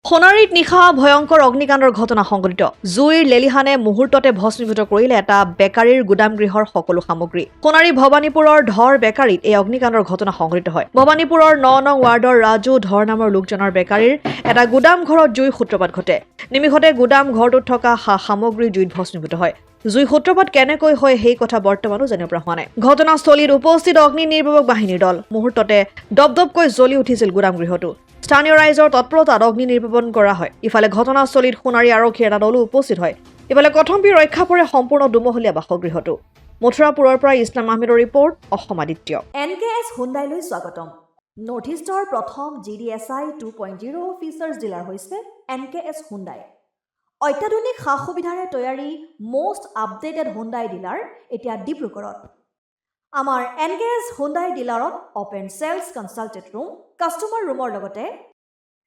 সোণাৰীত নিশা ভয়ংকৰ অগ্নিকাণ্ডৰ ঘটনা সংঘটিত জুইৰ লেলিহানে মুহূৰ্ততে ভস্মীভূত কৰিলে এটা বেকাৰীৰ গুদামগৃহৰ সকলো সামগ্ৰী সোণাৰী ভৱানীপুৰৰ ধৰ বেকাৰীত এই অগ্নিকাণ্ডৰ ঘটনা সংঘটিত হয় ভৱানীপুৰৰ ৯ নং ৱাৰ্ডৰ ৰাজু ধৰ নামৰ লোকজনৰ বেকাৰীৰ এটা গুদাম ঘৰত জুইৰ সূত্ৰপাত ঘটে নিমিষতে গুদাম ঘৰটোত থকা সামগ্ৰী জুইত ভস্মীভূত হয় জুই সূত্ৰপাত কেনেকৈ হয় সেই কথা বৰ্তমানো জানিব পৰা হোৱা নাই ঘটনাস্থলীত উপস্থিত অগ্নি নিৰ্বাপক বাহিনীৰ দল মুহূৰ্ততে দপদপকৈ জ্বলি উঠিছিল গুদামগৃহটো স্থানীয় ৰাইজৰ তৎপৰতাত অগ্নি নিৰ্বাপন কৰা হয় ইফালে ঘটনাস্থলীত সোণাৰী আৰক্ষীৰ এটা দলো উপস্থিত হয় ইফালে কথম্বি ৰক্ষা পৰে সম্পূৰ্ণ দুমহলীয়া বাসগৃহটো মথুৰাপুৰৰ পৰা ইছলাম আহমেদৰ ৰিপৰ্ট অসম আদিত্য NKS হুণ্ডাইলৈ স্বাগতম নৰ্থ ইষ্টৰ প্ৰথম GDSI 2.0 ফিচাৰ্ছ ডিলাৰ হৈছে NKS হুণ্ডাই অত্যাধুনিক সা-সুবিধাৰে তৈয়াৰী most আপডেটেড হুণ্ডাই ডিলাৰ এতিয়া ডিব্ৰুগড়ত আমাৰ NKS হুণ্ডাই ডিলাৰত open sales consultant room customer ৰুমৰ লগতে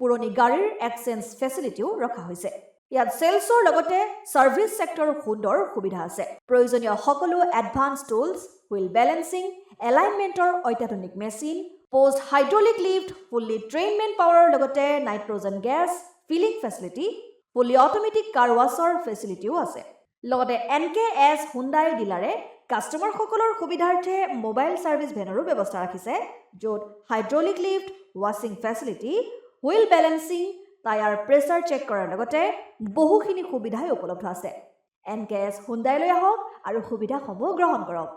পুৰণি গাড়ীৰ এক্সচেঞ্জ ফেচিলিটিও ৰখা হৈছে ইয়াত সেলছৰ লগতে সাৰ্ভিস সেক্টৰৰ সুন্দৰ সুবিধা আছে প্ৰয়োজনীয় সকলো এডভান্স টুলছ হুইল বেলেন্সিং এলাইনমেন্টৰ অত্যাধুনিক machine post hydraulic lift fully trained man পাৱাৰৰ লগতে nitrogen gas filling facility fully automatic car washer ফেচিলিটিও আছে লগতে NKS হুণ্ডাই ডিলাৰে কাস্টমাৰ সকলৰ সুবিধাৰ্থে মোবাইল সাৰ্ভিস ভেনৰো ব্যৱস্থা ৰাখিছে য'ত হাইড্ৰলিক লিফ্ট ৱাছিং facility wheel balancing tyre pressure check কৰাৰ লগতে বহুখিনি সুবিধাই উপলব্ধ আছে NKS হুণ্ডাইলৈ আহক আৰু সুবিধাসমূহ গ্ৰহণ কৰক